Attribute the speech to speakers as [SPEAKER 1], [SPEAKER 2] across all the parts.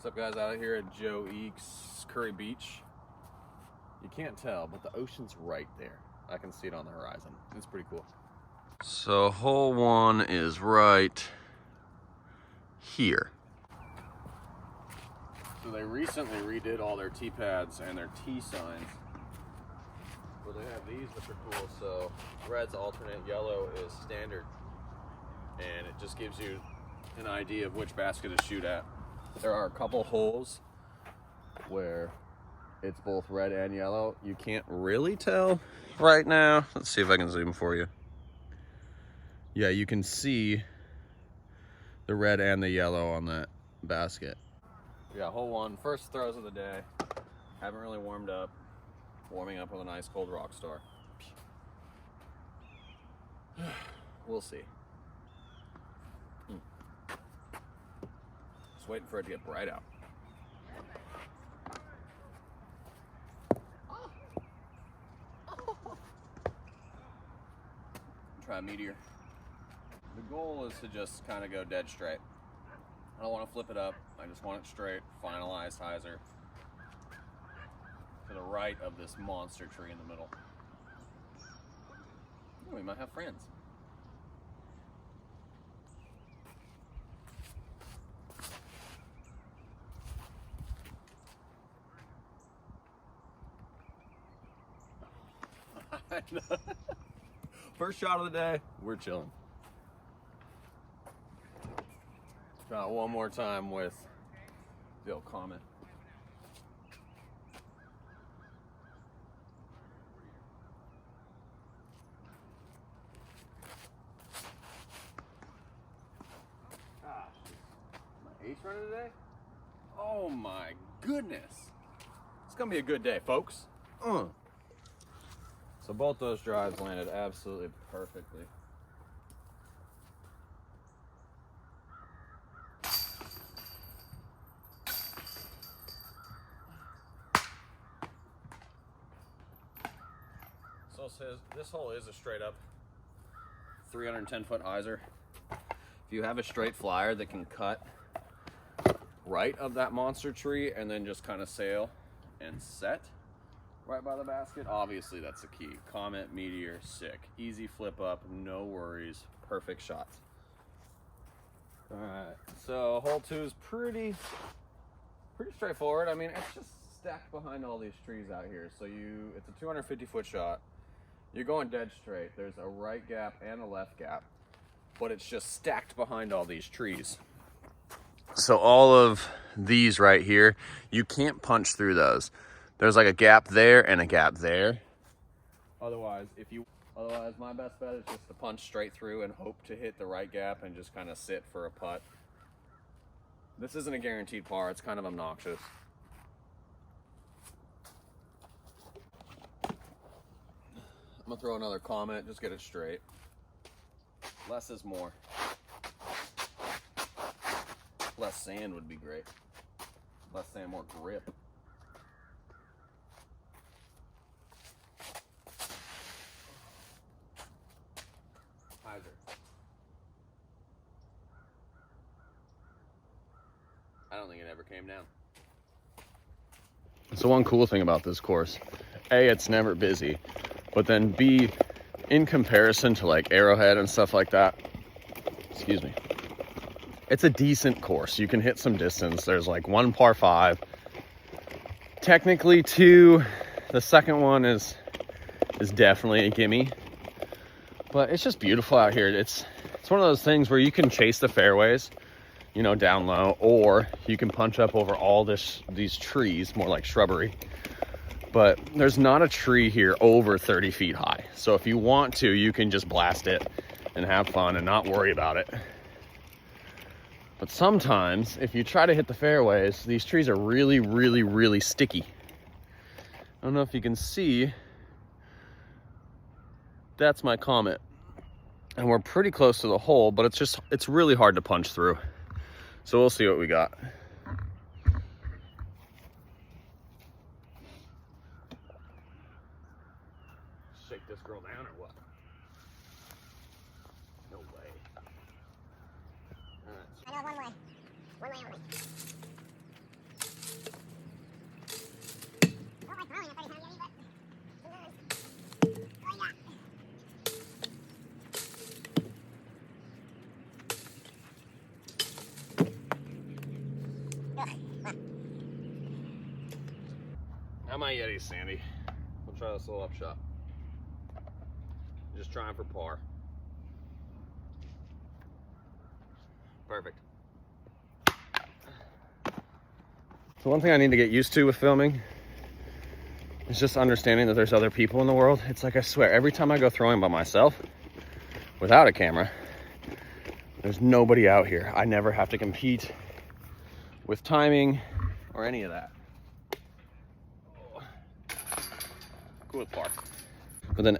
[SPEAKER 1] What's up, guys? Out here at Joe Eakes, Kure Beach. You can't tell, but the ocean's right there. I can see it on the horizon. It's pretty cool. So hole one is right here. So they recently redid all their tee pads and their tee signs. Well, they have these, which are cool. So red's alternate, yellow is standard. And it just gives you an idea of which basket to shoot at. There are a couple holes where it's both red and yellow. You can't really tell right now. Let's see if I can zoom for you. Yeah, you can see the red and the yellow on that basket. Yeah, hole one, first throws of the day. Haven't really warmed up. Warming up with a nice cold rock star. We'll see. Just waiting for it to get bright out. Try a meteor. The goal is to just kind of go dead straight. I don't want to flip it up. I just want it straight, finalized hyzer to the right of this monster tree in the middle. Oh, we might have friends. First shot of the day, we're chilling. Try it one more time with the old Comet. Gosh, my ace runner today? Oh my goodness. It's gonna be a good day, folks. So both those drives landed absolutely perfectly. So it says this hole is a straight up 310-foot hyzer. If you have a straight flyer that can cut right of that monster tree and then just kind of sail and set right by the basket, obviously that's the key. Comet, meteor, sick. Easy flip up, no worries, perfect shots. All right, so hole two is pretty straightforward. I mean, it's just stacked behind all these trees out here. So it's a 250-foot shot. You're going dead straight. There's a right gap and a left gap, but it's just stacked behind all these trees. So all of these right here, you can't punch through those. There's like a gap there and a gap there. Otherwise, my best bet is just to punch straight through and hope to hit the right gap and just kind of sit for a putt. This isn't a guaranteed par. It's kind of obnoxious. I'm gonna throw another Comet, just get it straight. Less is more. Less sand would be great. Less sand, more grip. Hyzer. I don't think it ever came down. So one cool thing about this course, A, it's never busy, but then B, in comparison to like Arrowhead and stuff like that, excuse me, it's a decent course. You can hit some distance. There's like one par five, technically two. The second one is definitely a gimme, but it's just beautiful out here. It's one of those things where you can chase the fairways, you know, down low, or you can punch up over all these trees, more like shrubbery. But there's not a tree here over 30 feet high. So if you want to, you can just blast it and have fun and not worry about it. But sometimes if you try to hit the fairways, these trees are really, really, really sticky. I don't know if you can see, that's my Comet. And we're pretty close to the hole, but it's really hard to punch through. So we'll see what we got. Shake this girl down or what? No way. All right.
[SPEAKER 2] I know one way. One way only.
[SPEAKER 1] How my Yeti, Sandy? We'll try this little upshot. Just trying for par. Perfect. So one thing I need to get used to with filming is just understanding that there's other people in the world. It's like, I swear, every time I go throwing by myself without a camera, there's nobody out here. I never have to compete with timing or any of that. Cool with par. But then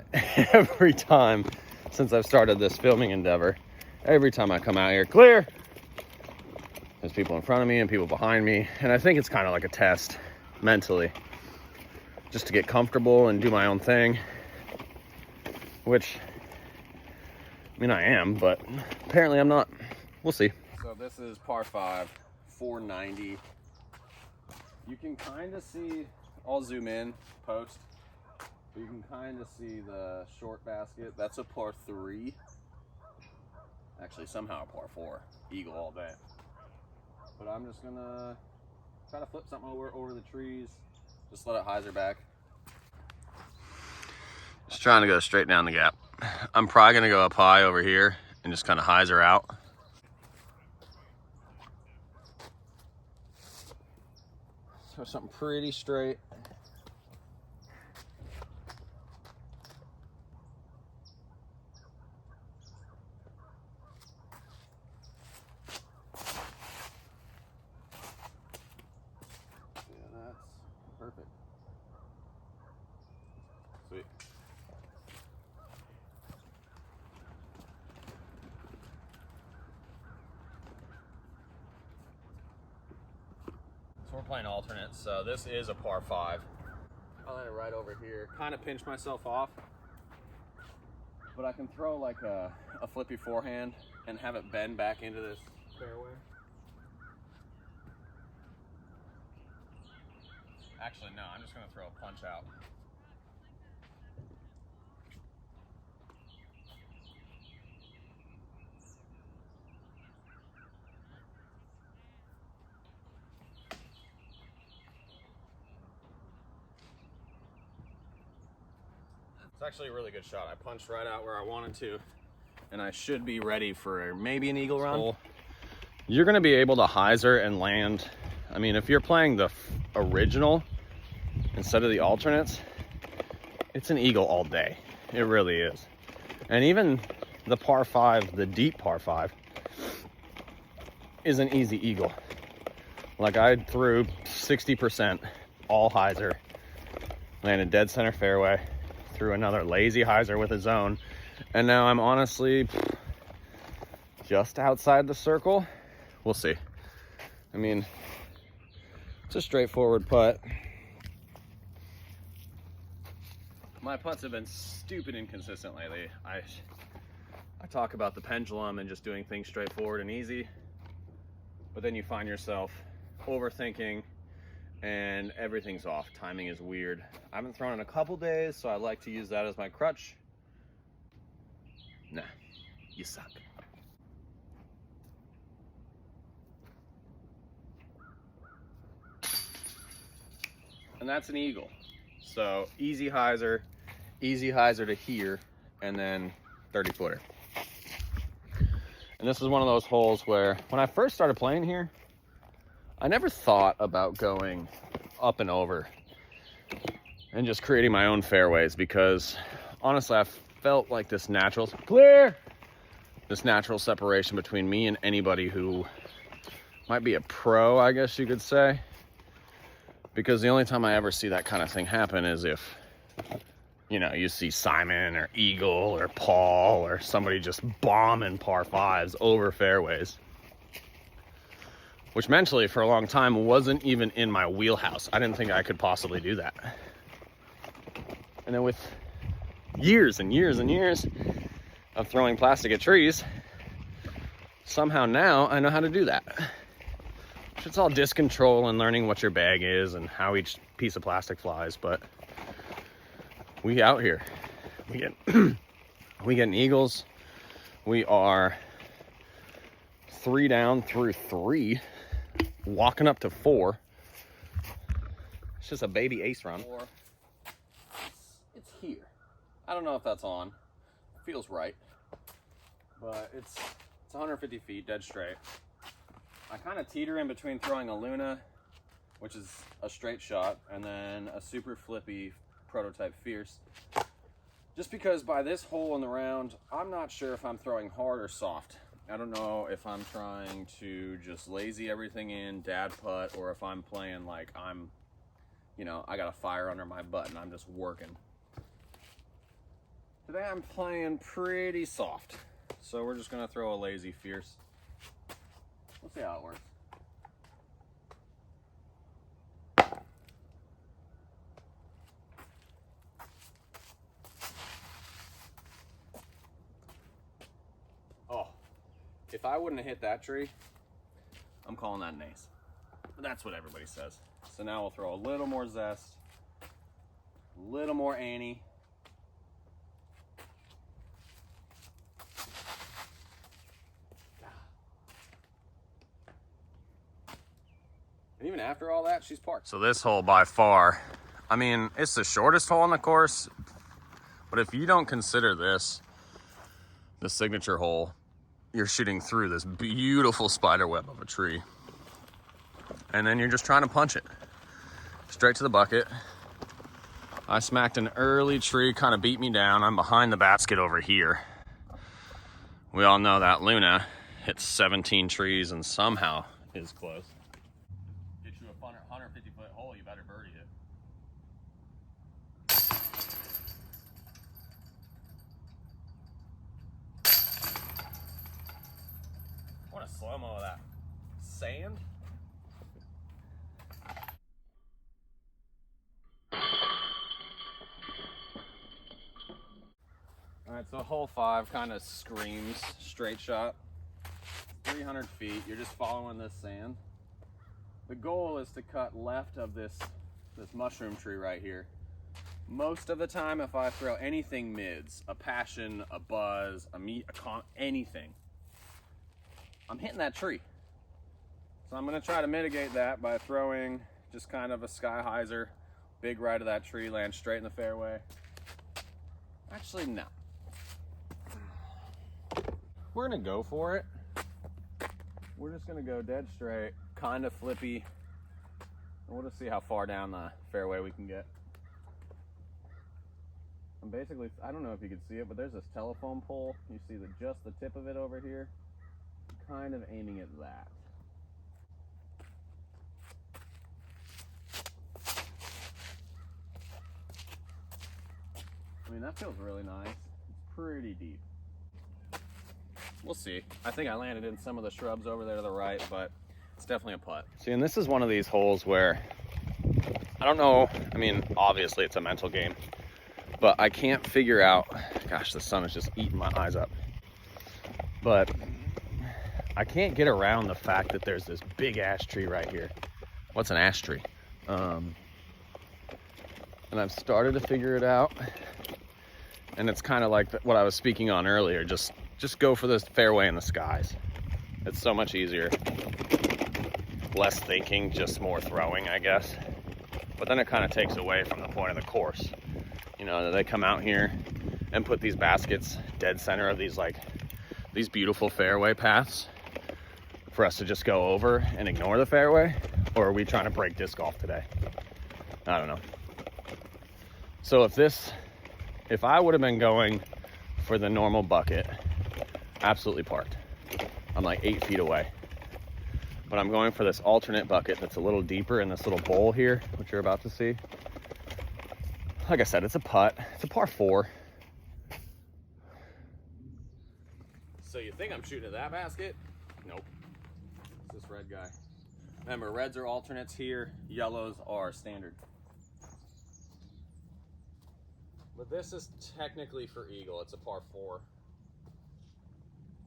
[SPEAKER 1] every time since I've started this filming endeavor, every time I come out here, clear, there's people in front of me and people behind me. And I think it's kind of like a test mentally, just to get comfortable and do my own thing, which, I mean, I am, but apparently I'm not. We'll see. So this is par 5, 490. You can kind of see, I'll zoom in post. You can kind of see the short basket. That's a par 3. Actually, somehow a par 4. Eagle all day. But I'm just gonna try to flip something over the trees. Just let it hyzer back. Just trying to go straight down the gap. I'm probably gonna go up high over here and just kind of hyzer out. So something pretty straight. Perfect. Sweet. So we're playing alternates. So this is a par 5. I'll let it right over here. Kind of pinch myself off, but I can throw like a flippy forehand and have it bend back into this fairway. Actually, no, I'm just going to throw a punch out. It's actually a really good shot. I punched right out where I wanted to, and I should be ready for maybe an eagle run. You're going to be able to hyzer and land. I mean, if you're playing the original instead of the alternates, it's an eagle all day. It really is. And even the par 5, the deep par 5, is an easy eagle. Like, I threw 60% all hyzer, landed dead center fairway, threw another lazy hyzer with a zone, and now I'm honestly just outside the circle. We'll see. I mean, it's a straightforward putt. My putts have been stupid inconsistent lately. I talk about the pendulum and just doing things straightforward and easy, but then you find yourself overthinking and everything's off. Timing is weird. I haven't thrown in a couple days, so I like to use that as my crutch. Nah, you suck. And that's an eagle. So easy hyzer to here, and then 30-footer. And this is one of those holes where, when I first started playing here, I never thought about going up and over and just creating my own fairways, because honestly, I felt like this natural separation between me and anybody who might be a pro, I guess you could say. Because the only time I ever see that kind of thing happen is if, you know, you see Simon or Eagle or Paul or somebody just bombing par 5s over fairways. Which mentally, for a long time, wasn't even in my wheelhouse. I didn't think I could possibly do that. And then with years and years and years of throwing plastic at trees, somehow now I know how to do that. It's all disc control and learning what your bag is and how each piece of plastic flies, but we out here. We getting eagles. We are 3 down through 3, walking up to 4. It's just a baby ace run. Or it's here. I don't know if that's on. It feels right. But it's 150 feet, dead straight. I kind of teeter in between throwing a Luna, which is a straight shot, and then a super flippy prototype Fierce. Just because by this hole in the round, I'm not sure if I'm throwing hard or soft. I don't know if I'm trying to just lazy everything in, dad putt, or if I'm playing like I'm, you know, I got a fire under my butt and I'm just working. Today I'm playing pretty soft. So we're just gonna throw a lazy Fierce. We'll see how it works. Oh, if I wouldn't have hit that tree, I'm calling that an ace. But that's what everybody says. So now we'll throw a little more zest, a little more Annie. And even after all that, she's parked. So this hole by far, I mean, it's the shortest hole on the course, but if you don't consider this the signature hole, you're shooting through this beautiful spider web of a tree. And then you're just trying to punch it straight to the bucket. I smacked an early tree, kind of beat me down. I'm behind the basket over here. We all know that Luna hit 17 trees and somehow is close. Get you a 150-foot hole, you better birdie it. What a slow-mo of that sand. All right, so hole 5 kind of screams straight shot. 300 feet, you're just following this sand. The goal is to cut left of this mushroom tree right here. Most of the time, if I throw anything mids, a passion, a buzz, a meat, anything, I'm hitting that tree. So I'm gonna try to mitigate that by throwing just kind of a sky hyzer, big right of that tree, land straight in the fairway. Actually, no. We're gonna go for it. We're just gonna go dead straight, kind of flippy, and we'll just see how far down the fairway we can get. I'm basically, I don't know if you can see it, but there's this telephone pole. You see just the tip of it over here. Kind of aiming at that. I mean, that feels really nice. It's pretty deep. We'll see. I think I landed in some of the shrubs over there to the right, but it's definitely a putt. See, and this is one of these holes where, I don't know, I mean, obviously it's a mental game, but I can't figure out, gosh, the sun is just eating my eyes up. But I can't get around the fact that there's this big ash tree right here. What's an ash tree? And I've started to figure it out. And it's kind of like what I was speaking on earlier, just go for this fairway in the skies. It's so much easier. Less thinking, just more throwing, I guess. But then it kind of takes away from the point of the course. You know, they come out here and put these baskets dead center of these beautiful fairway paths for us to just go over and ignore the fairway, or are we trying to break disc golf today? I don't know. So if I would have been going for the normal bucket, absolutely parked. I'm like 8 feet away. But I'm going for this alternate bucket that's a little deeper in this little bowl here, which you're about to see. Like I said, it's a putt. It's a par 4. So you think I'm shooting at that basket? Nope. It's this red guy. Remember, reds are alternates here, yellows are standard. But this is technically for eagle. It's a par 4.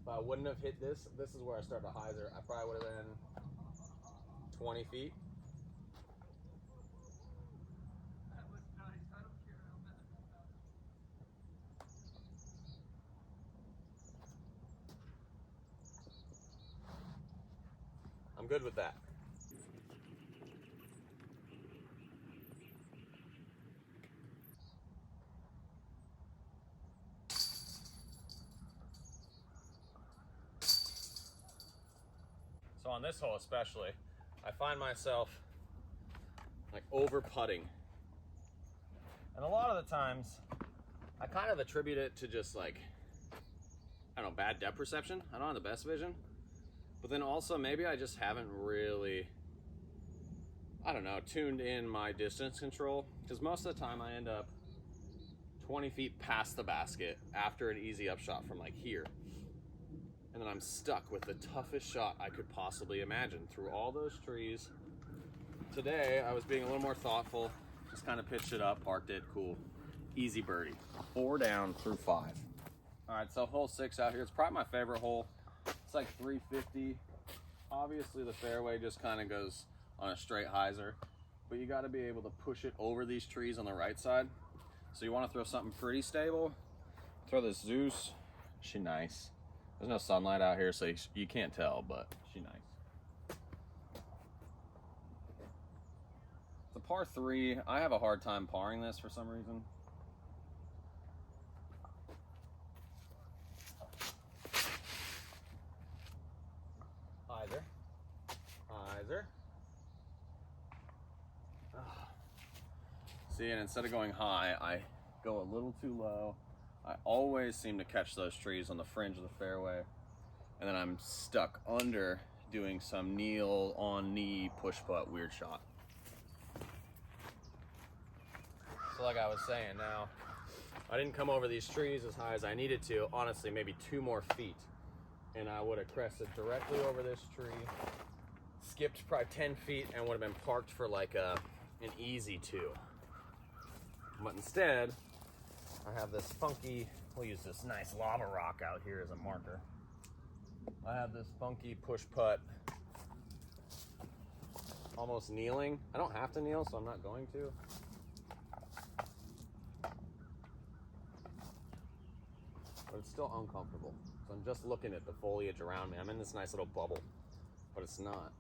[SPEAKER 1] If I wouldn't have hit this is where I started a hyzer. I probably would have been 20 feet. I'm good with that. on this hole especially, I find myself like over putting. And a lot of the times, I kind of attribute it to just like, I don't know, bad depth perception. I don't have the best vision. But then also maybe I just haven't really, I don't know, tuned in my distance control. Because most of the time I end up 20 feet past the basket after an easy upshot from like here. And then I'm stuck with the toughest shot I could possibly imagine through all those trees. Today, I was being a little more thoughtful, just kind of pitched it up, parked it, cool. Easy birdie. 4 down through 5. All right, so hole 6 out here. It's probably my favorite hole. It's like 350. Obviously, the fairway just kind of goes on a straight hyzer, but you got to be able to push it over these trees on the right side. So you want to throw something pretty stable. Throw this Zeus. She nice. There's no sunlight out here, so you can't tell, but she nice. It's a par 3. I have a hard time parring this for some reason. Hyzer. See, and instead of going high, I go a little too low. I always seem to catch those trees on the fringe of the fairway, and then I'm stuck under doing some kneel on knee push putt weird shot. So like I was saying, now I didn't come over these trees as high as I needed to. Honestly, maybe 2 more feet, and I would have crested directly over this tree, skipped probably 10 feet, and would have been parked for like an easy 2. But instead, I have this funky, we'll use this nice lava rock out here as a marker. I have this funky push putt, almost kneeling. I don't have to kneel, so I'm not going to. But it's still uncomfortable. So I'm just looking at the foliage around me. I'm in this nice little bubble, but it's not.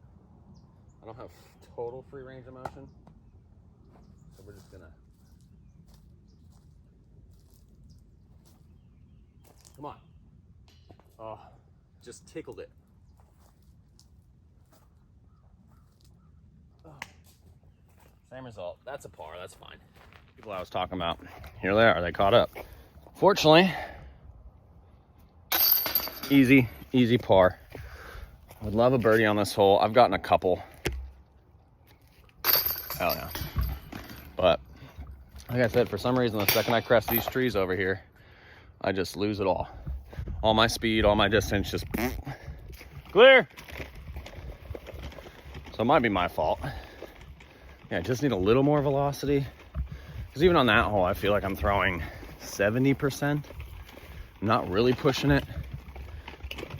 [SPEAKER 1] I don't have total free range of motion. So we're just gonna, come on. Oh, just tickled it. Oh. Same result. That's a par, that's fine. People I was talking about, here they are, they caught up. Fortunately, easy par. I would love a birdie on this hole. I've gotten a couple. Hell yeah. But, like I said, for some reason, the second I crest these trees over here, I just lose it all. All my speed, all my distance, just clear. So it might be my fault. Yeah, I just need a little more velocity. Because even on that hole, I feel like I'm throwing 70%. I'm not really pushing it.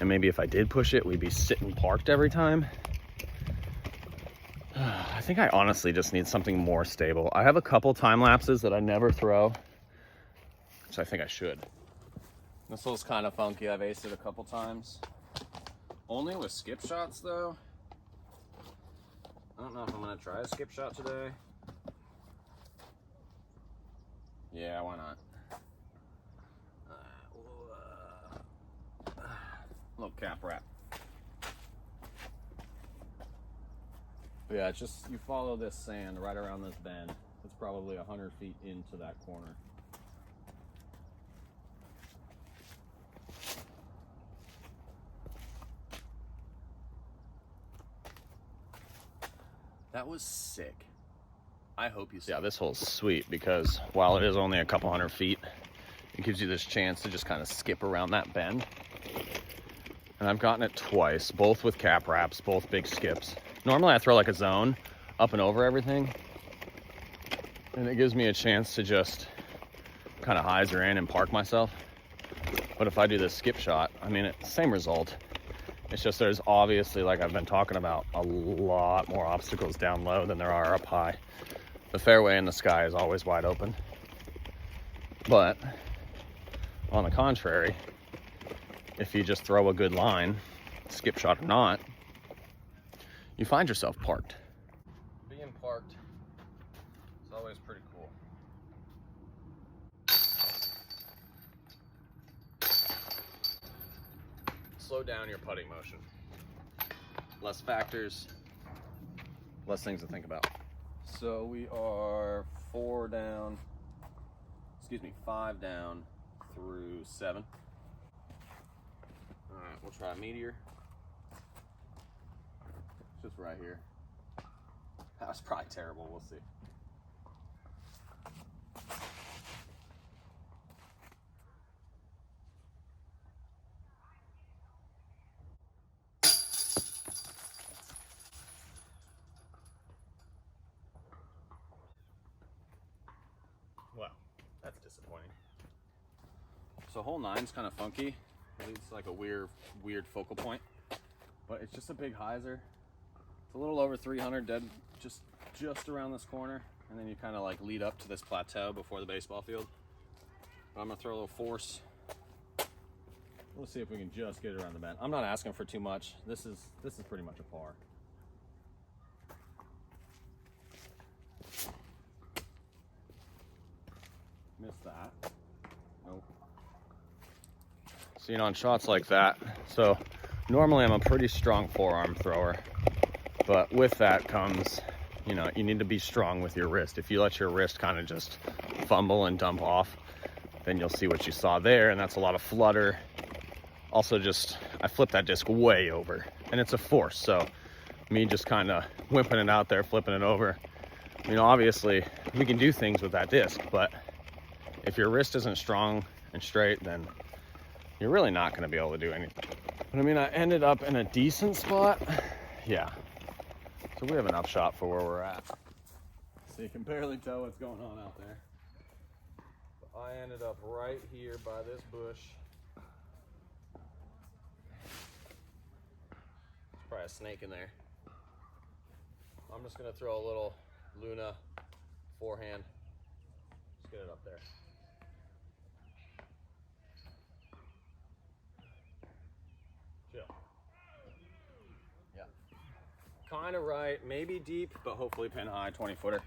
[SPEAKER 1] And maybe if I did push it, we'd be sitting parked every time. I think I honestly just need something more stable. I have a couple time lapses that I never throw, which I think I should. This hole's kind of funky. I've aced it a couple times. Only with skip shots though. I don't know if I'm gonna try a skip shot today. Yeah, why not? Little cap wrap. But yeah, it's just, you follow this sand right around this bend. It's probably 100 feet into that corner. That was sick. I hope you see. Yeah, this hole's sweet because while it is only a couple 100 feet, it gives you this chance to just kind of skip around that bend. And I've gotten it twice, both with cap wraps, both big skips. Normally I throw like a zone up and over everything, and it gives me a chance to just kind of hyzer in and park myself. But if I do this skip shot, I mean, it's the same result. It's just there's obviously, like I've been talking about, a lot more obstacles down low than there are up high. The fairway in the sky is always wide open. But on the contrary, if you just throw a good line, skip shot or not, you find yourself parked. Being parked is always pretty cool. Slow down your putting motion. less factors, less things to think about. So we are 5 down through 7. All right, we'll try Meteor. Just right here. That was probably terrible, we'll see. Well, that's disappointing. So hole 9's kind of funky. It's like a weird focal point, but it's just a big hyzer. It's a little over 300 dead, just around this corner, and then you kind of like lead up to this plateau before the baseball field. But I'm gonna throw a little force. We'll see if we can just get it around the bend. I'm not asking for too much. This is pretty much a par. Missed that. Nope. So, on shots like that, so normally I'm a pretty strong forearm thrower, but with that comes, you need to be strong with your wrist. If you let your wrist kind of just fumble and dump off, then you'll see what you saw there, and that's a lot of flutter. Also, I flipped that disc way over, and it's a force, so me just kind of whipping it out there, flipping it over. Obviously, we can do things with that disc, but if your wrist isn't strong and straight, then you're really not going to be able to do anything. But I ended up in a decent spot. Yeah. So we have an upshot for where we're at. So you can barely tell what's going on out there. But I ended up right here by this bush. There's probably a snake in there. I'm just going to throw a little Luna forehand. Just get it up there. Yeah. Kind of right, maybe deep, but hopefully pin high, 20-footer.